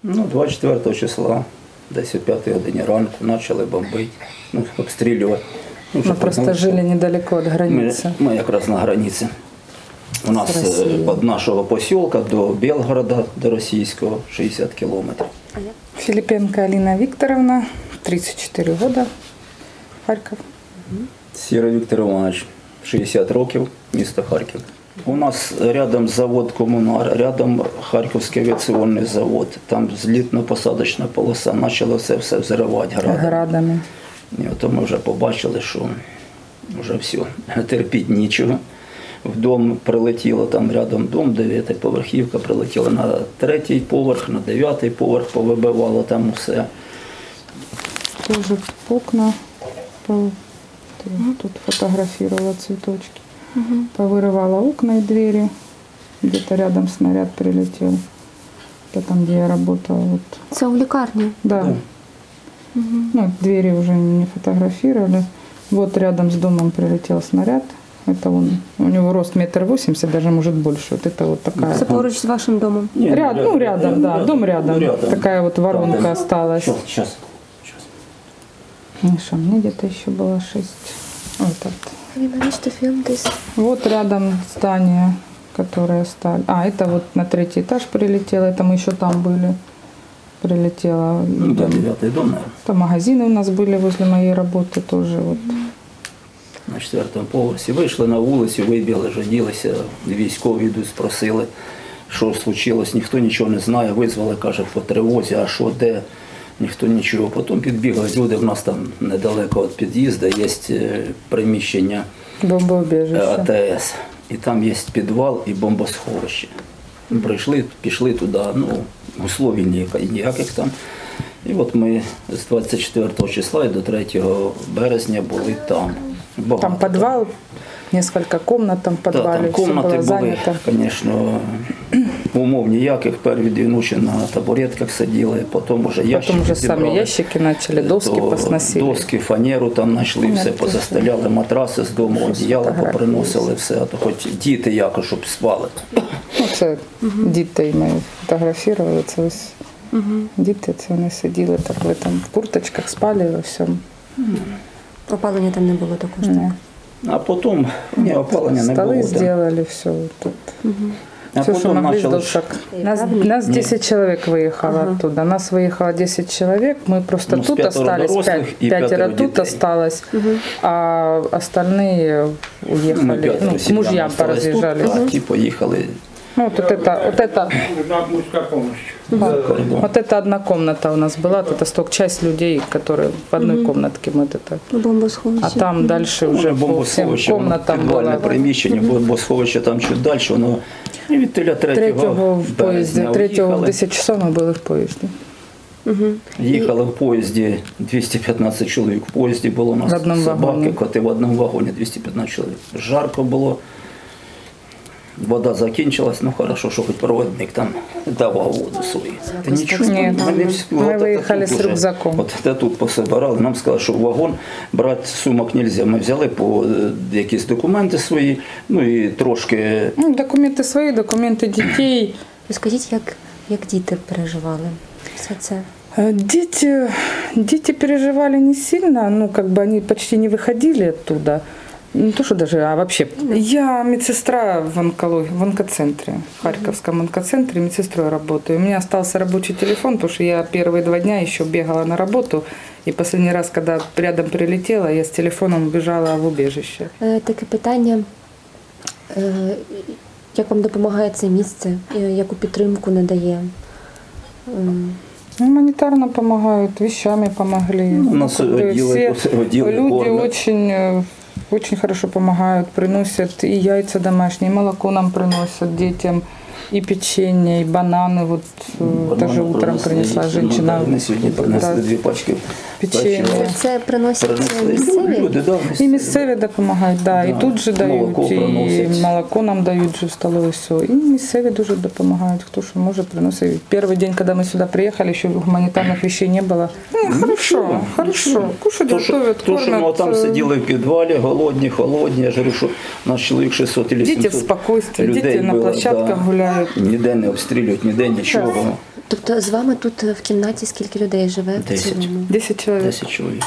Ну, 24 числа, десь о 5 годині ранку, почали бомбити, обстрілювати. Мы просто жили недалеко от границы. Ми якраз на границі. У нас від нашого поселка до Белгорода, до російського, 60 кілометрів. Филипенко Алина Викторовна, 34 года, Харьков. Сірий Віктор Іванович, 60 років, місто Харків. У нас рядом завод «Комунар», рядом Харківський авіаційний завод. Там злітно-посадочна полоса, почало це все взривати градами. І от ми вже побачили, що вже все, терпіти нічого. В дом прилетіло, там рядом дом, 9-поверхівка, прилетіло на 3-й поверх, на 9-й поверх, повибивало там усе. Тоже окна, тут фотографировала цветочки. Повырывала окна и двери, где-то рядом снаряд прилетел, там, где я работала. Вот. Это в лекарне? Да. Ну, двери уже не фотографировали. Вот рядом с домом прилетел снаряд. Это у него рост 1,80 м, даже может больше. Вот это вот такая. Это поруч с вашим домом? Рядом, да, дом рядом. Такая вот воронка осталась. Сейчас. Миша, мне где-то еще было 6. Вот рядом здание, которое стали. Это вот на 3-й этаж прилетело. Это мы еще там были. Прилетело. Ну да, 9-й дом, наверное. Там магазины у нас были возле моей работы тоже. Вот. На 4-му поверсі вийшли на вулицю, вибігли, жаділися, військові йдуть, спросили, що случилось, ніхто нічого не знає, визвали, каже, по тривозі, а що, де, ніхто нічого. Потім підбігли люди, в нас там недалеко від під'їзду є приміщення АТС, і там є підвал і бомбосховище. Прийшли, пішли туди, условій ніяких там. І от ми з 24 числа і до 3 березня були там. Багато. Там підвал, кілька кімнат там в підвалі, там кімнати були, звісно, умов ніяких. Перві 2 ночі на табуретках сиділи, потім вже ящики зібрали. Самі ящики почали, доски посносили. Доски, фанеру там знайшли, все позастеляли, матраси з дому, одіяла поприносили, все, а то хоч діти якось, щоб спали. Це діти ми фотографували, це ось діти, це вони сиділи, так ви там в курточках спали во всьому. Опалення там не було також? Ні. А потім опалення не було. Столи зробили, все тут. А все, что могли с почалось... досок. Нас 10 человек выехало оттуда. Нас выехало 10 человек. Мы просто тут остались, 5 тут осталось, а остальные уехали. К мужьям поразъезжались. А ті поїхали. Вот это. Вот это одна комната у нас была. Это столько часть людей, которые в одной комнатке мы это. А там дальше уже по всем комнатам было. Приміщення, бомбосховище там чуть далі, воно і від 3-го в поїзді. 3-го в 10 часов ми були в поїзді. Їхали в поїзді, 215 чоловік в поїзді було, у нас собаки, коти в одному вагоні, 215 чоловік. Жарко було. Вода закінчилась, хорошо, що хоч проводник там давав воду свою. Та нічого, ми виїхали з рюкзаком. От тут пособирали, нам сказали, що в вагон брати сумок не можна. Ми взяли по якісь документи свої, і трошки... Документи свої, документи дітей. Розкажіть, як діти переживали все це? Дети переживали не сильно, они почти не выходили оттуда. Не то, что даже, а вообще. Я медсестра в онкоцентре, в Харьковском онкоцентре медсестрой работаю. У меня остался рабочий телефон, потому что я первые 2 дня еще бегала на работу. И последний раз, когда рядом прилетела, я с телефоном убежала в убежище. Таке питання. Як вам допомагає це місце? Яку підтримку надає? Гуманитарно помогают, вещами помогли. У нас люди очень хорошо помогают, приносят и яйца домашние, и молоко нам приносят детям, и печенье, и бананы. Вот даже утром принесла женщина. Мы сегодня принесли 2 пачки печенья. Це приносять місцеві? Люди, да. И місцеві допомагають, да. І тут же дають, і молоко нам дають же в столовой, все. І місцеві дуже допомагають, хто що може, приносить. Первый день, когда мы сюда приехали, еще гуманитарных вещей не было. Хорошо. Кушать готовят, кормят. То, що там сиділи в підвалі, голодні, холодні. Я ж говорю, що у нас чоловік 600 или 700 Діти в спокійстві, діти на площадках гуляють. Ніде не обстрілюють, ніде нічого. Тобто з вами тут в кімнаті скільки людей живе? в 10. цілому? 10 человек. 10 чоловік.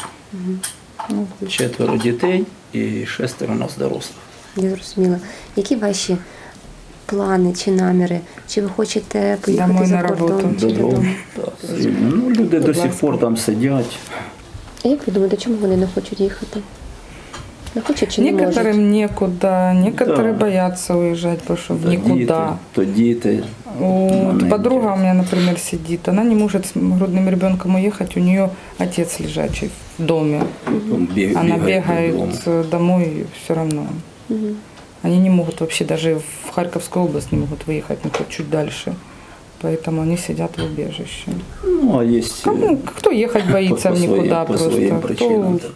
Ну, 4 дітей і 6 у нас дорослих. Я зрозуміла. Які ваші плани чи наміри? Чи ви хочете поїхати Домой за на кордон? роботу. Чи Додому. додому? Так. Ну, люди до сих ласка. пор там сидять. А як ви думаєте, чому вони не хочуть їхати? Не хочуть чи не Некоторым можуть? некуда, некоторые Да. боятся уезжать, потому что в То діти, никуда. то діти. Вот, Она подруга идет. у меня, например, сидит, она не может с грудным ребенком уехать, у нее отец лежачий в доме. Она бегает додому. домой и все равно. Мгм. Они не могут вообще, даже в Харьковскую область не могут выехать, ну, хоть чуть дальше. Поэтому они сидят в убежище. Ну, а є Кому, кто ехать боится в никуда по своїм просто. причинам. Кто так.